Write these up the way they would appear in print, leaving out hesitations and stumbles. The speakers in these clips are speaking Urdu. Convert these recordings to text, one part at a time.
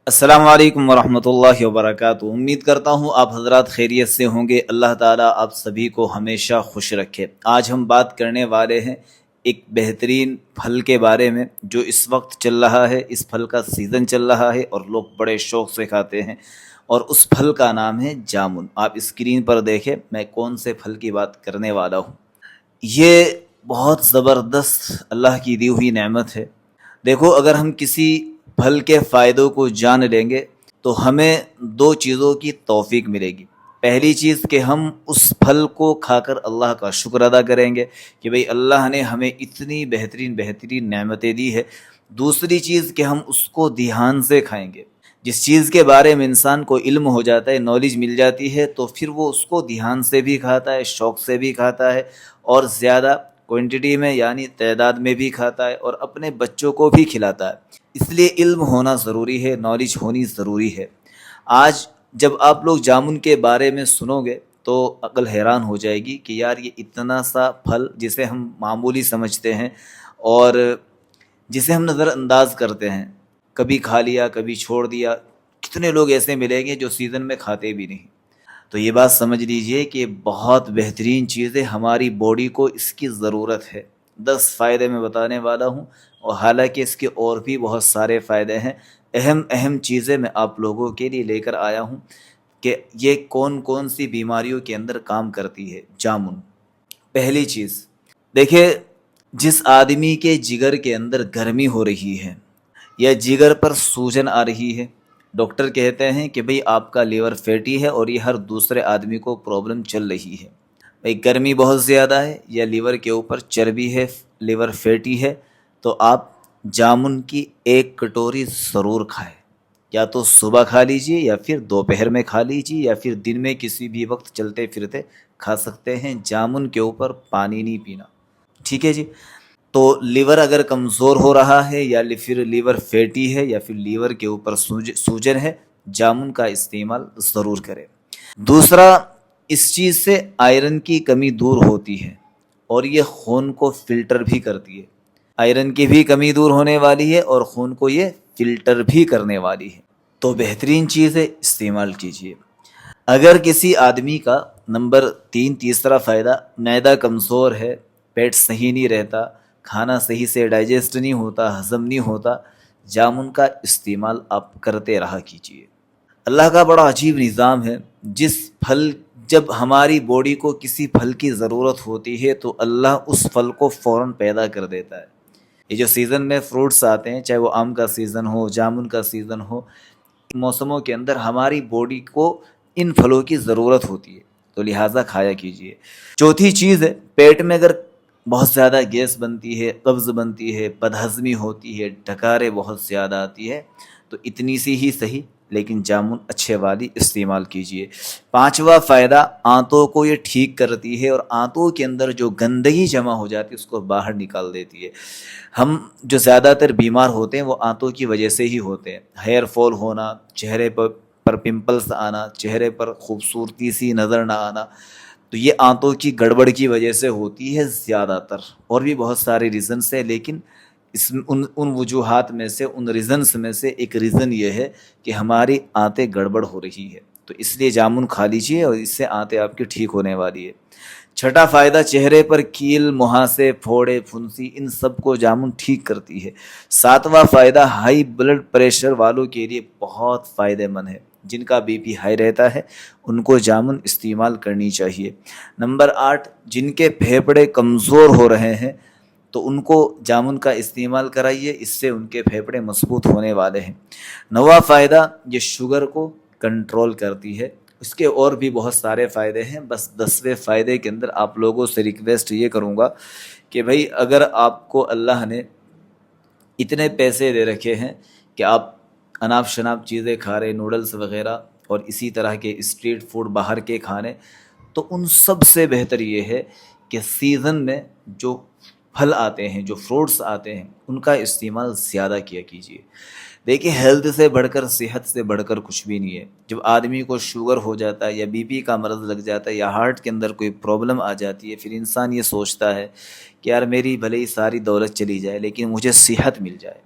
السلام علیکم ورحمۃ اللہ وبرکاتہ۔ امید کرتا ہوں آپ حضرات خیریت سے ہوں گے۔ اللہ تعالیٰ آپ سبھی کو ہمیشہ خوش رکھے۔ آج ہم بات کرنے والے ہیں ایک بہترین پھل کے بارے میں جو اس وقت چل رہا ہے۔ اس پھل کا سیزن چل رہا ہے اور لوگ بڑے شوق سے کھاتے ہیں، اور اس پھل کا نام ہے جامن۔ آپ اسکرین پر دیکھیں میں کون سے پھل کی بات کرنے والا ہوں۔ یہ بہت زبردست اللہ کی دی ہوئی نعمت ہے۔ دیکھو، اگر ہم کسی پھل کے فائدوں کو جان لیں گے تو ہمیں دو چیزوں کی توفیق ملے گی۔ پہلی چیز کہ ہم اس پھل کو کھا کر اللہ کا شکر ادا کریں گے کہ بھئی اللہ نے ہمیں اتنی بہترین نعمتیں دی ہے۔ دوسری چیز کہ ہم اس کو دھیان سے کھائیں گے۔ جس چیز کے بارے میں انسان کو علم ہو جاتا ہے، نالج مل جاتی ہے، تو پھر وہ اس کو دھیان سے بھی کھاتا ہے، شوق سے بھی کھاتا ہے، اور زیادہ کوانٹٹی میں یعنی تعداد میں بھی کھاتا ہے، اور اپنے بچوں کو بھی کھلاتا ہے۔ اس لیے علم ہونا ضروری ہے، نالج ہونی ضروری ہے۔ آج جب آپ لوگ جامن کے بارے میں سنو گے تو عقل حیران ہو جائے گی کہ یار یہ اتنا سا پھل جسے ہم معمولی سمجھتے ہیں اور جسے ہم نظر انداز کرتے ہیں، کبھی کھا لیا کبھی چھوڑ دیا، کتنے لوگ ایسے ملیں گے جو سیزن میں کھاتے بھی نہیں۔ تو یہ بات سمجھ لیجئے کہ بہت بہترین چیز ہے، ہماری باڈی کو اس کی ضرورت ہے۔ 10 فائدے میں بتانے والا ہوں، اور حالانکہ اس کے اور بھی بہت سارے فائدے ہیں۔ اہم چیزیں میں آپ لوگوں کے لیے لے کر آیا ہوں کہ یہ کون کون سی بیماریوں کے اندر کام کرتی ہے جامن۔ پہلی چیز دیکھیں، جس آدمی کے جگر کے اندر گرمی ہو رہی ہے یا جگر پر سوجن آ رہی ہے، ڈاکٹر کہتے ہیں کہ بھئی آپ کا لیور فیٹی ہے، اور یہ ہر دوسرے آدمی کو پرابلم چل رہی ہے۔ بھئی گرمی بہت زیادہ ہے یا لیور کے اوپر چربی ہے، لیور فیٹی ہے، تو آپ جامن کی 1 کٹوری ضرور کھائیں۔ یا تو صبح کھا لیجئے، یا پھر دوپہر میں کھا لیجئے، یا پھر دن میں کسی بھی وقت چلتے پھرتے کھا سکتے ہیں۔ جامن کے اوپر پانی نہیں پینا، ٹھیک ہے جی؟ تو لیور اگر کمزور ہو رہا ہے، یا پھر لیور فیٹی ہے، یا پھر لیور کے اوپر سوجن ہے، جامن کا استعمال ضرور کریں۔ دوسرا، اس چیز سے آئرن کی کمی دور ہوتی ہے، اور یہ خون کو فلٹر بھی کرتی ہے۔ آئرن کی بھی کمی دور ہونے والی ہے، اور خون کو یہ فلٹر بھی کرنے والی ہے۔ تو بہترین چیز ہے، استعمال کیجیے۔ اگر کسی آدمی کا نمبر 3 تیسرا فائدہ، معدہ کمزور ہے، پیٹ صحیح نہیں رہتا، کھانا صحیح سے ڈائجسٹ نہیں ہوتا، ہضم نہیں ہوتا، جامن کا استعمال آپ کرتے رہا کیجیے۔ اللہ کا بڑا عجیب نظام ہے، جب ہماری باڈی کو کسی پھل کی ضرورت ہوتی ہے تو اللہ اس پھل کو فوراً پیدا کر دیتا ہے۔ یہ جو سیزن میں فروٹس آتے ہیں، چاہے وہ آم کا سیزن ہو، جامن کا سیزن ہو، موسموں کے اندر ہماری باڈی کو ان پھلوں کی ضرورت ہوتی ہے، تو لہٰذا کھایا کیجیے۔ چوتھی چیز ہے، پیٹ میں اگر بہت زیادہ گیس بنتی ہے، قبض بنتی ہے، بدہضمی ہوتی ہے، ڈکاریں بہت زیادہ آتی ہے، تو اتنی سی ہی صحیح لیکن جامن اچھے والی استعمال کیجیے۔ 5واں فائدہ، آنتوں کو یہ ٹھیک کرتی ہے، اور آنتوں کے اندر جو گندگی جمع ہو جاتی ہے اس کو باہر نکال دیتی ہے۔ ہم جو زیادہ تر بیمار ہوتے ہیں وہ آنتوں کی وجہ سے ہی ہوتے ہیں۔ ہیئر فال ہونا، چہرے پر پمپلز آنا، چہرے پر خوبصورتی سی نظر نہ آنا، تو یہ آنتوں کی گڑبڑ کی وجہ سے ہوتی ہے زیادہ تر۔ اور بھی بہت سارے ریزنس ہیں، لیکن ان وجوہات میں سے، ان ریزنس میں سے ایک ریزن یہ ہے کہ ہماری آنتیں گڑبڑ ہو رہی ہے، تو اس لیے جامن کھا لیجیے، اور اس سے آنتیں آپ کی ٹھیک ہونے والی ہے۔ 6واں فائدہ، چہرے پر کیل، مہاسے، پھوڑے، پھنسی، ان سب کو جامن ٹھیک کرتی ہے۔ 7واں فائدہ، ہائی بلڈ پریشر والوں کے لیے بہت فائدہ مند ہے۔ جن کا بی پی ہائی رہتا ہے ان کو جامن استعمال کرنی چاہیے۔ نمبر 8، جن کے پھیپھڑے کمزور ہو رہے ہیں تو ان کو جامن کا استعمال کرائیے، اس سے ان کے پھیپھڑے مضبوط ہونے والے ہیں۔ 9واں فائدہ، یہ شوگر کو کنٹرول کرتی ہے۔ اس کے اور بھی بہت سارے فائدے ہیں، بس 10ویں فائدے کے اندر آپ لوگوں سے ریکویسٹ یہ کروں گا کہ بھائی اگر آپ کو اللہ نے اتنے پیسے دے رکھے ہیں کہ آپ اناپ شناپ چیزیں کھا رہے، نوڈلز وغیرہ اور اسی طرح کے اسٹریٹ فوڈ باہر کے کھانے، تو ان سب سے بہتر یہ ہے کہ سیزن میں جو پھل آتے ہیں، جو فروٹس آتے ہیں، ان کا استعمال زیادہ کیا کیجیے۔ دیکھیں، ہیلتھ سے بڑھ کر، صحت سے بڑھ کر کچھ بھی نہیں ہے۔ جب آدمی کو شوگر ہو جاتا ہے، یا بی پی کا مرض لگ جاتا ہے، یا ہارٹ کے اندر کوئی پرابلم آ جاتی ہے، پھر انسان یہ سوچتا ہے کہ یار میری بھلے ہی ساری دولت چلی جائے لیکن مجھے صحت مل جائے۔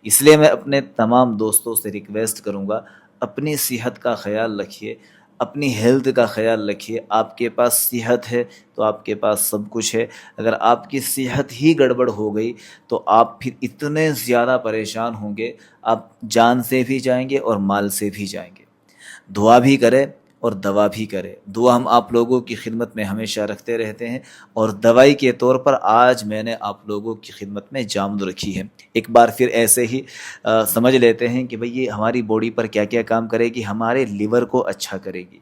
اس لیے میں اپنے تمام دوستوں سے ریکویسٹ کروں گا، اپنی صحت کا خیال رکھیے، اپنی ہیلتھ کا خیال رکھیے۔ آپ کے پاس صحت ہے تو آپ کے پاس سب کچھ ہے۔ اگر آپ کی صحت ہی گڑبڑ ہو گئی تو آپ پھر اتنے زیادہ پریشان ہوں گے، آپ جان سے بھی جائیں گے اور مال سے بھی جائیں گے۔ دعا بھی کرے اور دوا بھی کرے۔ دعا ہم آپ لوگوں کی خدمت میں ہمیشہ رکھتے رہتے ہیں، اور دوائی کے طور پر آج میں نے آپ لوگوں کی خدمت میں جامد رکھی ہے۔ ایک بار پھر ایسے ہی سمجھ لیتے ہیں کہ بھئی یہ ہماری باڈی پر کیا کیا کام کرے گی۔ ہمارے لیور کو اچھا کرے گی،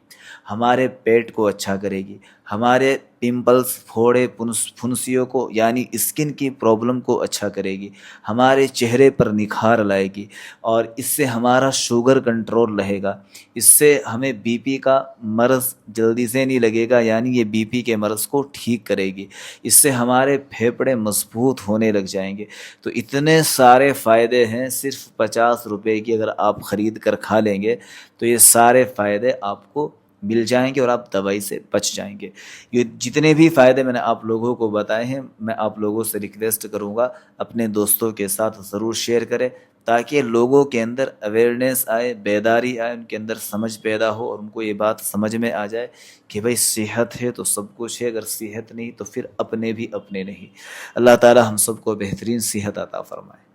ہمارے پیٹ کو اچھا کرے گی، ہمارے پمپلز، پھوڑے، پھنسیوں کو یعنی اسکن کی پرابلم کو اچھا کرے گی، ہمارے چہرے پر نکھار لائے گی، اور اس سے ہمارا شوگر کنٹرول رہے گا۔ اس سے ہمیں بی پی کا مرض جلدی سے نہیں لگے گا، یعنی یہ بی پی کے مرض کو ٹھیک کرے گی۔ اس سے ہمارے پھیپھڑے مضبوط ہونے لگ جائیں گے۔ تو اتنے سارے فائدے ہیں، صرف 50 روپے کی اگر آپ خرید کر کھا لیں گے تو یہ سارے فائدے آپ کو مل جائیں گے اور آپ دوائی سے بچ جائیں گے۔ یہ جتنے بھی فائدے میں نے آپ لوگوں کو بتائے ہیں، میں آپ لوگوں سے ریکویسٹ کروں گا اپنے دوستوں کے ساتھ ضرور شیئر کریں، تاکہ لوگوں کے اندر اویئرنیس آئے، بیداری آئے، ان کے اندر سمجھ پیدا ہو، اور ان کو یہ بات سمجھ میں آ جائے کہ بھئی صحت ہے تو سب کچھ ہے، اگر صحت نہیں تو پھر اپنے بھی اپنے نہیں۔ اللہ تعالی ہم سب کو بہترین صحت عطا فرمائے۔